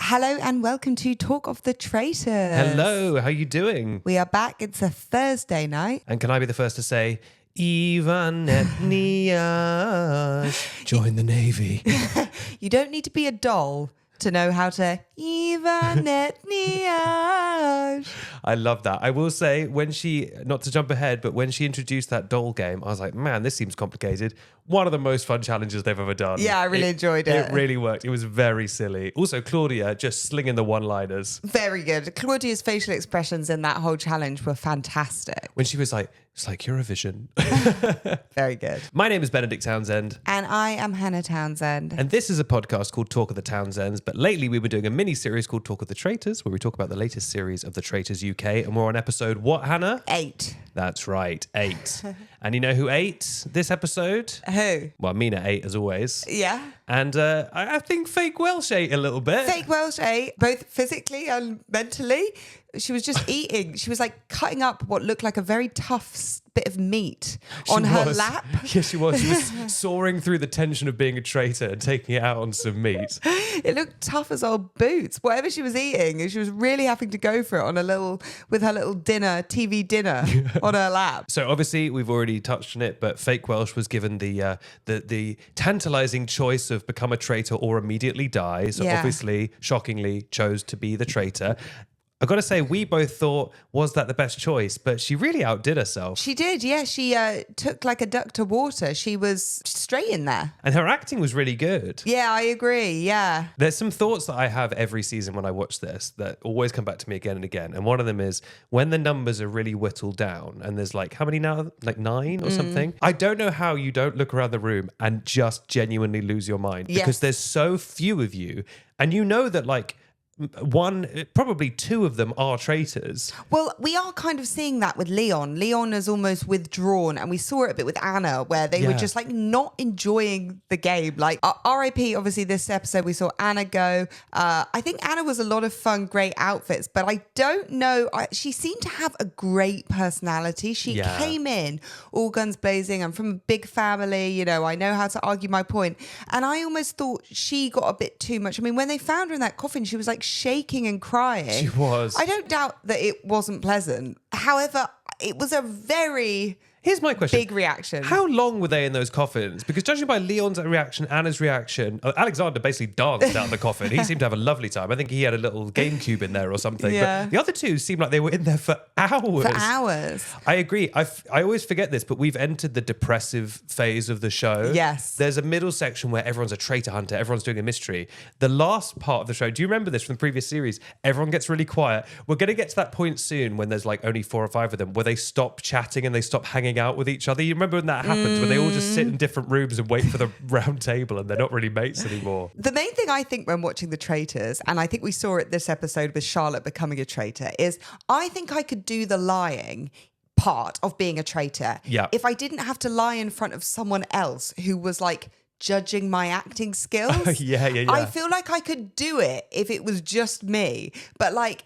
Hello and welcome to Talk of the Traitors. Hello, how you doing? We are back. It's a Thursday night. And can I be the first to say, Ivan Etnias, join the Navy. You don't need to be a doll to know how to Ivan Etnias. I love that. I will say, when she, not to jump ahead, but when she introduced that doll game, I was like, man, this seems complicated. One of the most fun challenges they've ever done. Yeah, I really enjoyed it. It really worked. It was very silly. Also, Claudia just slinging the one-liners. Very good. Claudia's facial expressions in that whole challenge were fantastic. When she was like, it's like Eurovision. Very good. My name is Benedict Townsend. And I am Hannah Townsend. And this is a podcast called Talk of the Townsends. But lately we've been doing a mini-series called Talk of the Traitors, where we talk about the latest series of the Traitors UK. And we're on episode, what, Hannah? 8. That's right, 8. And you know who ate this episode? Who? Well, Mina ate, as always. Yeah. And I think Fake Welsh ate a little bit. Fake Welsh ate, both physically and mentally. She was just eating. She was like cutting up what looked like a very tough bit of meat on her lap. Yeah, she was. She was soaring through the tension of being a traitor and taking it out on some meat. It looked tough as old boots. Whatever she was eating, she was really having to go for it with her little TV dinner on her lap. So obviously we've already touched on it, but Fake Welsh was given the tantalizing choice of become a traitor or immediately die. So obviously, shockingly, chose to be the traitor. I've got to say, we both thought, was that the best choice? But she really outdid herself. She did, yeah. She took like a duck to water. She was straight in there. And her acting was really good. Yeah, I agree, yeah. There's some thoughts that I have every season when I watch this that always come back to me again and again. And one of them is when the numbers are really whittled down and there's like, how many now? Like 9 or something? I don't know how you don't look around the room and just genuinely lose your mind. Yes. Because there's so few of you. And you know that like, probably 2 of them are traitors. Well, we are kind of seeing that with Leon. Leon is almost withdrawn, and we saw it a bit with Anna, where they were just like not enjoying the game. Like RIP, obviously this episode we saw Anna go. I think Anna was a lot of fun, great outfits, but I don't know. She seemed to have a great personality. She came in all guns blazing. I'm from a big family, you know, I know how to argue my point. And I almost thought she got a bit too much. I mean, when they found her in that coffin, she was like shaking and crying. She was. I don't doubt that it wasn't pleasant. However, it was a very... Here's my question. Big reaction. How long were they in those coffins? Because judging by Leon's reaction, Anna's reaction, Alexander basically danced out of the coffin. He seemed to have a lovely time. I think he had a little GameCube in there or something. Yeah. But the other 2 seemed like they were in there for hours. For hours. I agree. I always forget this, but we've entered the depressive phase of the show. Yes. There's a middle section where everyone's a traitor hunter. Everyone's doing a mystery. The last part of the show, do you remember this from the previous series? Everyone gets really quiet. We're going to get to that point soon when there's like only 4 or 5 of them where they stop chatting and they stop hanging out with each other. You remember when that happened, when they all just sit in different rooms and wait for the round table and they're not really mates anymore? The main thing I think when watching The Traitors, and I think we saw it this episode with Charlotte becoming a traitor, is I think I could do the lying part of being a traitor if I didn't have to lie in front of someone else who was like judging my acting skills. Yeah. I feel like I could do it if it was just me, but like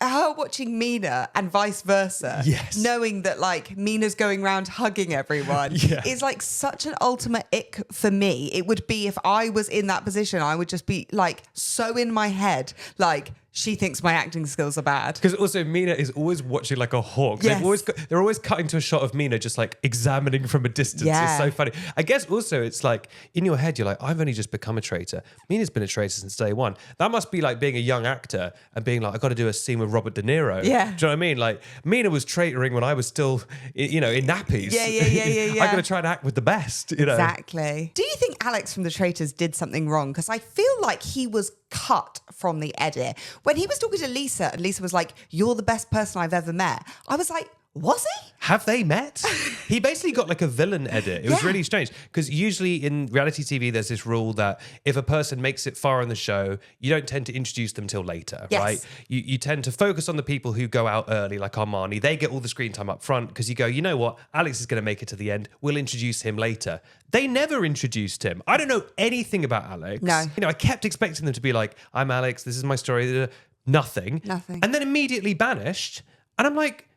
her watching Mina and vice versa, knowing that like Mina's going around hugging everyone is like such an ultimate ick for me. It would be if I was in that position, I would just be like so in my head, like she thinks my acting skills are bad. Because also Mina is always watching like a hawk. Yes. They're always cutting to a shot of Mina just like examining from a distance. Yeah. It's so funny. I guess also it's like in your head, you're like, I've only just become a traitor. Mina's been a traitor since day one. That must be like being a young actor and being like, I've got to do a scene with Robert De Niro. Yeah. Do you know what I mean? Like Mina was traitoring when I was still, you know, in nappies. Yeah. I'm going to try and act with the best, you know. Exactly. Do you think Alex from The Traitors did something wrong? Because I feel like he was cut from the edit. When he was talking to Lisa and Lisa was like, you're the best person I've ever met, I was like, was he? Have they met? He basically got like a villain edit. It was really strange because usually in reality TV, there's this rule that if a person makes it far in the show, you don't tend to introduce them till later, right? You tend to focus on the people who go out early, like Armani. They get all the screen time up front because you go, you know what? Alex is going to make it to the end. We'll introduce him later. They never introduced him. I don't know anything about Alex. No. You know, I kept expecting them to be like, I'm Alex. This is my story. Nothing. Nothing. And then immediately banished. And I'm like,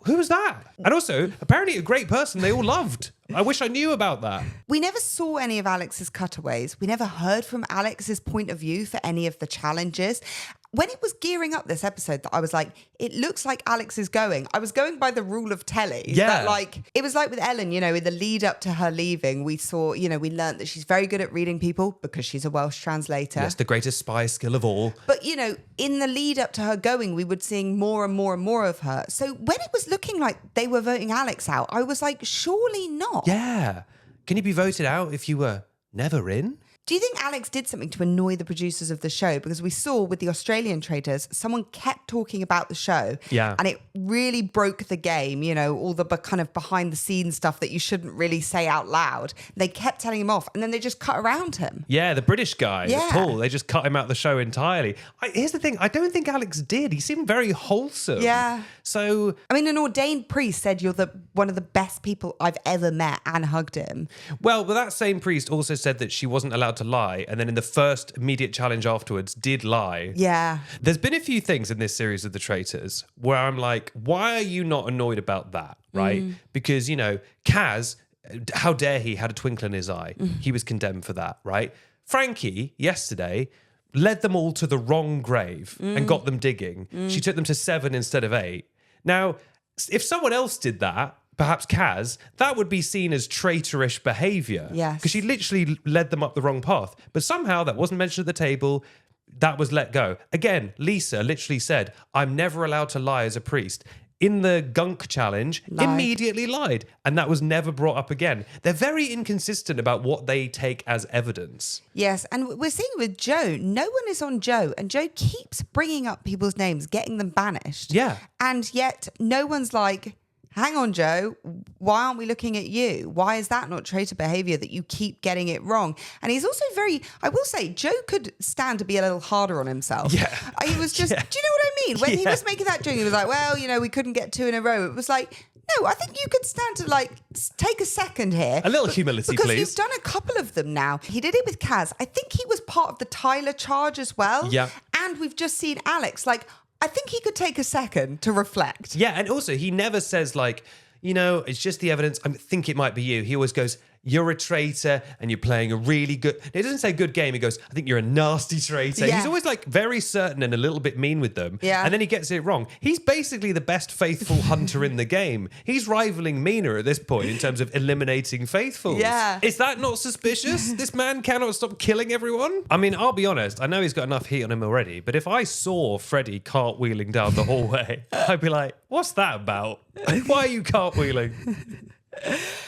Who was that? And also, apparently a great person they all loved. I wish I knew about that. We never saw any of Alex's cutaways. We never heard from Alex's point of view for any of the challenges. When it was gearing up this episode, that I was like, it looks like Alex is going. I was going by the rule of telly. Yeah. That, like, it was like with Ellen, you know, in the lead up to her leaving, we saw, you know, we learned that she's very good at reading people because she's a Welsh translator. Yes, the greatest spy skill of all. But, you know, in the lead up to her going, we would seeing more and more and more of her. So when it was looking like they were voting Alex out, I was like, surely not. Yeah. Can you be voted out if you were never in? Do you think Alex did something to annoy the producers of the show? Because we saw with the Australian Traitors, someone kept talking about the show. Yeah. And it really broke the game, you know, all the kind of behind the scenes stuff that you shouldn't really say out loud. They kept telling him off and then they just cut around him. Yeah, the British guy, Yeah. Paul, they just cut him out of the show entirely. Here's the thing, I don't think Alex did. He seemed very wholesome. Yeah. So... I mean, an ordained priest said you're one of the best people I've ever met and hugged him. Well, but that same priest also said that she wasn't allowed to lie, and then in the first immediate challenge afterwards did lie. Yeah. There's been a few things in this series of the Traitors where I'm like, why are you not annoyed about that, right? Because, you know, Kaz, how dare he, had a twinkle in his eye. He was condemned for that, right? Frankie, yesterday, led them all to the wrong grave and got them digging. She took them to 7 instead of 8. Now, if someone else did that, perhaps Kaz, that would be seen as traitorish behaviour. Yes. Because she literally led them up the wrong path. But somehow that wasn't mentioned at the table. That was let go. Again, Lisa literally said, I'm never allowed to lie as a priest. In the gunk challenge, immediately lied. And that was never brought up again. They're very inconsistent about what they take as evidence. Yes, and we're seeing with Joe, no one is on Joe, and Joe keeps bringing up people's names, getting them banished. Yeah. And yet no one's like, hang on, Joe, why aren't we looking at you? Why is that not traitor behaviour that you keep getting it wrong? And he's also I will say, Joe could stand to be a little harder on himself. Yeah. He was just, do you know what I mean? When he was making that joke, he was like, well, you know, we couldn't get 2 in a row. It was like, no, I think you could stand to like take a second here. A little humility, because please. You've done a couple of them now. He did it with Kaz. I think he was part of the Tyler charge as well. Yeah. And we've just seen Alex. Like, I think he could take a second to reflect. Yeah, and also he never says like, you know, it's just the evidence. I think it might be you. He always goes, you're a traitor and you're playing a really good... He doesn't say good game. He goes, I think you're a nasty traitor. Yeah. He's always like very certain and a little bit mean with them. Yeah. And then he gets it wrong. He's basically the best faithful hunter in the game. He's rivaling Mina at this point in terms of eliminating faithfuls. Yeah. Is that not suspicious? This man cannot stop killing everyone? I mean, I'll be honest. I know he's got enough heat on him already, but if I saw Freddie cartwheeling down the hallway, I'd be like, what's that about? Why are you cartwheeling?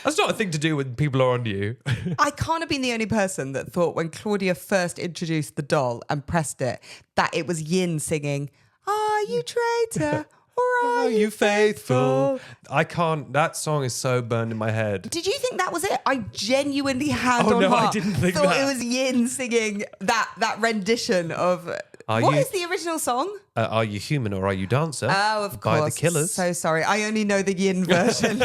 That's not a thing to do when people are on you. I can't have been the only person that thought when Claudia first introduced the doll and pressed it, that it was Yin singing, are you traitor or are you faithful? I can't, that song is so burned in my head. Did you think that was it? I genuinely hand Oh, on no, I heart didn't think thought that. it was Yin singing that rendition of... What is the original song? Are You Human or Are You Dancer? Oh, of course. By the Killers. So sorry. I only know the Yin version.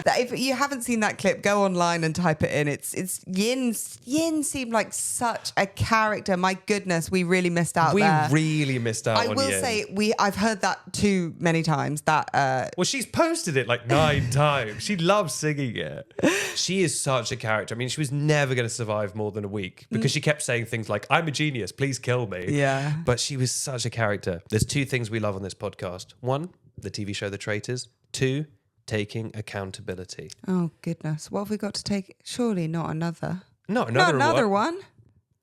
If you haven't seen that clip, go online and type it in. It's Yin. Yin seemed like such a character. My goodness, we really missed out there. We really missed out on I will Yin. say, I've heard that too many times. That Well, she's posted it like 9 times. She loves singing it. She is such a character. I mean, she was never going to survive more than a week because she kept saying things like, I'm a genius, please kill me. Yeah. But she was such a character. There's 2 things we love on this podcast. 1, the TV show The Traitors. 2, taking accountability. Oh, goodness. What have we got to take? Surely not another. Not Another one.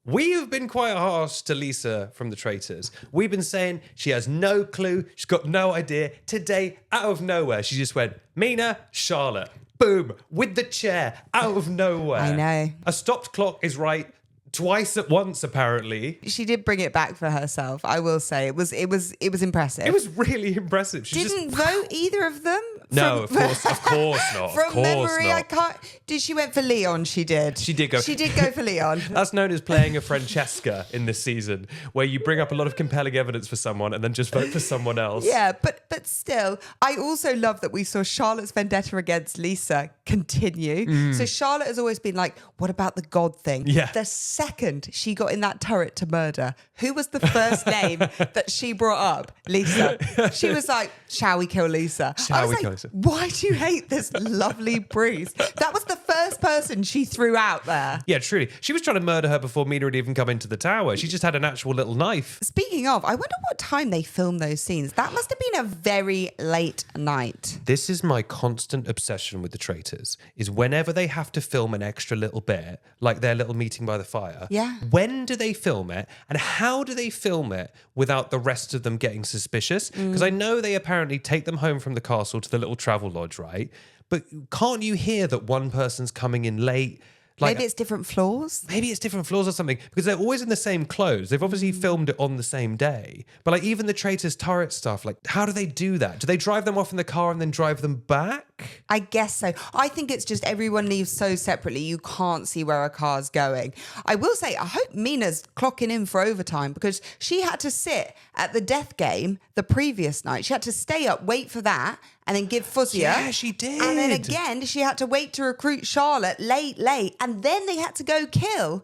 We have been quite harsh to Lisa from The Traitors. We've been saying she has no clue. She's got no idea. Today, out of nowhere, she just went, Mina, Charlotte. Boom. With the chair. Out of nowhere. I know. A stopped clock is right twice at once, apparently. She did bring it back for herself. I will say it was impressive. It was really impressive. She Didn't vote either of them. No, of course not. From of course memory, not. I can't. She went for Leon. She did. She did go. She did go for Leon. That's known as playing a Francesca in this season, where you bring up a lot of compelling evidence for someone and then just vote for someone else. Yeah, but still, I also love that we saw Charlotte's vendetta against Lisa continue. So Charlotte has always been like, what about the God thing? Yeah. The second second she got in that turret to murder, who was the first name that she brought up? Lisa. She was like, shall we kill Lisa? Shall we kill Lisa? Why do you hate this lovely priest? That was the first person she threw out there. Yeah, truly. She was trying to murder her before Mina had even come into the tower. She just had an actual little knife. Speaking of, I wonder what time they filmed those scenes. That must have been a very late night. This is my constant obsession with the Traitors, is whenever they have to film an extra little bit, like their little meeting by the fire, when do they film it and how do they film it without the rest of them getting suspicious? Because I know they apparently take them home from the castle to the little travel lodge, right? But can't you hear that one person's coming in late? Maybe it's different floors. Maybe it's different floors or something, because they're always in the same clothes. They've obviously filmed it on the same day. But like even the Traitors turret stuff, like how do they do that? Do they drive them off in the car and then drive them back? I guess so. I think it's just everyone leaves so separately you can't see where a car's going. I will say, I hope Mina's clocking in for overtime because she had to sit at the death game the previous night. She had to stay up, wait for that, and then give Fuzzia. Yeah, she did. And then again, she had to wait to recruit Charlotte late. And then they had to go kill.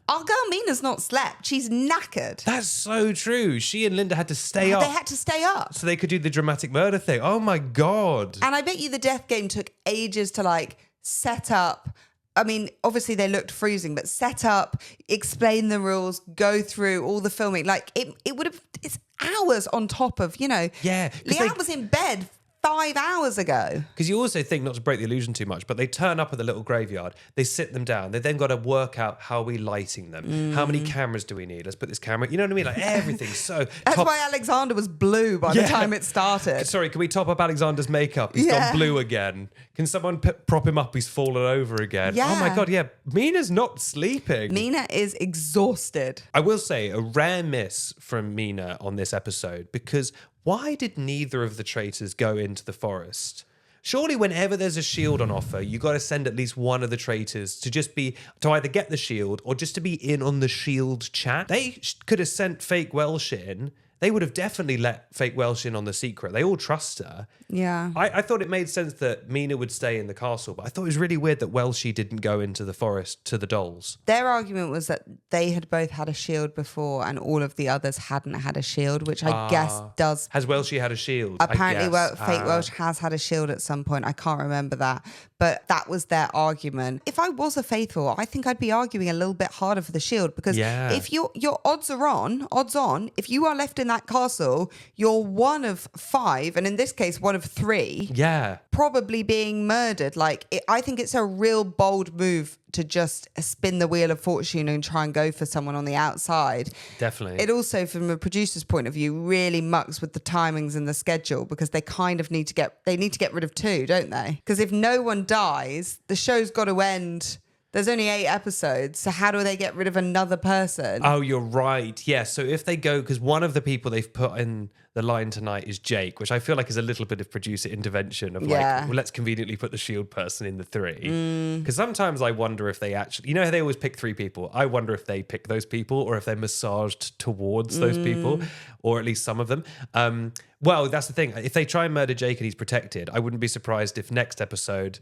Our girl Mina's not slept. She's knackered. That's so true. She and Linda had to stay up. They had to stay up. So they could do the dramatic murder thing. Oh my God. And I bet you the death game took ages to like set up. I mean, obviously they looked freezing, but set up, explain the rules, go through all the filming. Like it would have, it's hours on top of, you know. Yeah. Leanne was in bed 5 hours ago. Because you also think, not to break the illusion too much, but they turn up at the little graveyard, they sit them down, they then got to work out how are we lighting them, how many cameras do we need, let's put this camera, you know what I mean, like everything's so That's why Alexander was blue by the time it started. Sorry, can we top up Alexander's makeup? He's gone blue again. Can someone prop him up? He's fallen over again. Yeah. Oh my God, yeah. Mina's not sleeping. Mina is exhausted. I will say a rare miss from Mina on this episode, because why did neither of the traitors go into the forest? Surely whenever there's a shield on offer, you got to send at least one of the traitors to either get the shield or just to be in on the shield chat. They could have sent fake Welsh in. They would have definitely let fake Welsh in on the secret. They all trust her. Yeah. I thought it made sense that Mina would stay in the castle, but I thought it was really weird that Welshie didn't go into the forest to the dolls. Their argument was that they had both had a shield before and all of the others hadn't had a shield, which I guess does... Has Welshie had a shield? Apparently, fake Welsh has had a shield at some point. I can't remember that. But that was their argument. If I was a faithful, I think I'd be arguing a little bit harder for the shield because if your odds on, if you are left in that castle, you're one of 5, and in this case, one of 3. Yeah. Probably being murdered. I think it's a real bold move to just spin the wheel of fortune and try and go for someone on the outside. Definitely. It also, from a producer's point of view, really mucks with the timings and the schedule because they kind of need to get rid of 2, don't they? Because if no one dies, the show's got to end. There's only 8 episodes, so how do they get rid of another person? Oh, you're right. Yeah, so if they go, because one of the people they've put in the line tonight is Jake, which I feel like is a little bit of producer intervention of let's conveniently put the shield person in the 3. Because sometimes I wonder if they actually, you know how they always pick 3 people? I wonder if they pick those people or if they're massaged towards those people, or at least some of them. Well, that's the thing. If they try and murder Jake and he's protected, I wouldn't be surprised if next episode...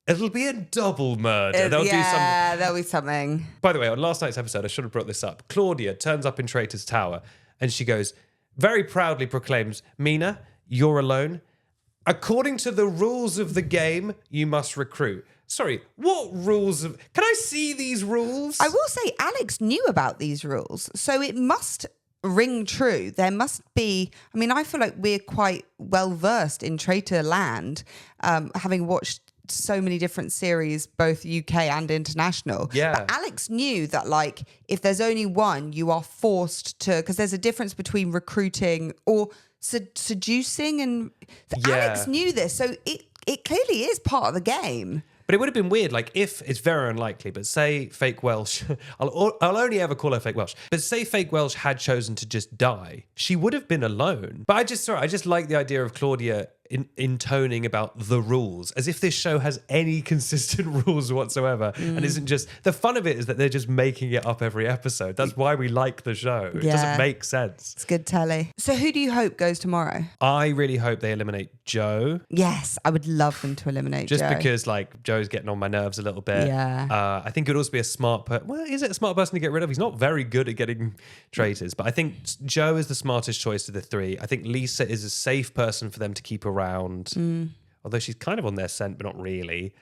it'll be a double murder. They'll do something. There'll be something. By the way, on last night's episode, I should have brought this up. Claudia turns up in Traitor's Tower and she goes, very proudly proclaims, Mina, you're alone. According to the rules of the game, you must recruit. Sorry, what rules of... Can I see these rules? I will say Alex knew about these rules, so it must ring true. There must be... I mean, I feel like we're quite well-versed in Traitor land, having watched so many different series, both UK and international. Yeah. But Alex knew that, like, if there's only one, you are forced to... Because there's a difference between recruiting or seducing and... Alex knew this, so it clearly is part of the game. But it would have been weird, like, if it's very unlikely, but say fake Welsh, I'll only ever call her fake Welsh, but say fake Welsh had chosen to just die, she would have been alone. But I just like the idea of Claudia intoning about the rules, as if this show has any consistent rules whatsoever, and isn't just, the fun of it is that they're just making it up every episode. That's why we like the show. It doesn't make sense. It's good telly. So who do you hope goes tomorrow? I really hope they eliminate Joe. Yes, I would love them to eliminate just Joe. because like Joe's getting on my nerves a little bit. Yeah. I think it would also be a smart is it a smart person to get rid of? He's not very good at getting traitors, but I think Joe is the smartest choice of the three. I think Lisa is a safe person for them to keep around, although she's kind of on their scent, but not really.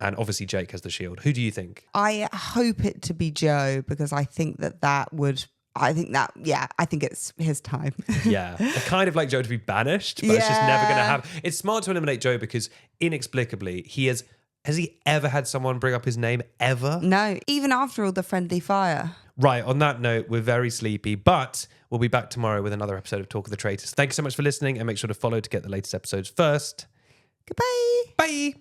And obviously Jake has the shield. Who do you think? I hope it to be Joe, because I think I think it's his time. Yeah. I kind of like Joe to be banished, but it's just never going to happen. It's smart to eliminate Joe because inexplicably has he ever had someone bring up his name ever? No, even after all the friendly fire. Right, on that note, we're very sleepy, but we'll be back tomorrow with another episode of Talk of the Traitors. Thank you so much for listening, and make sure to follow to get the latest episodes first. Goodbye. Bye.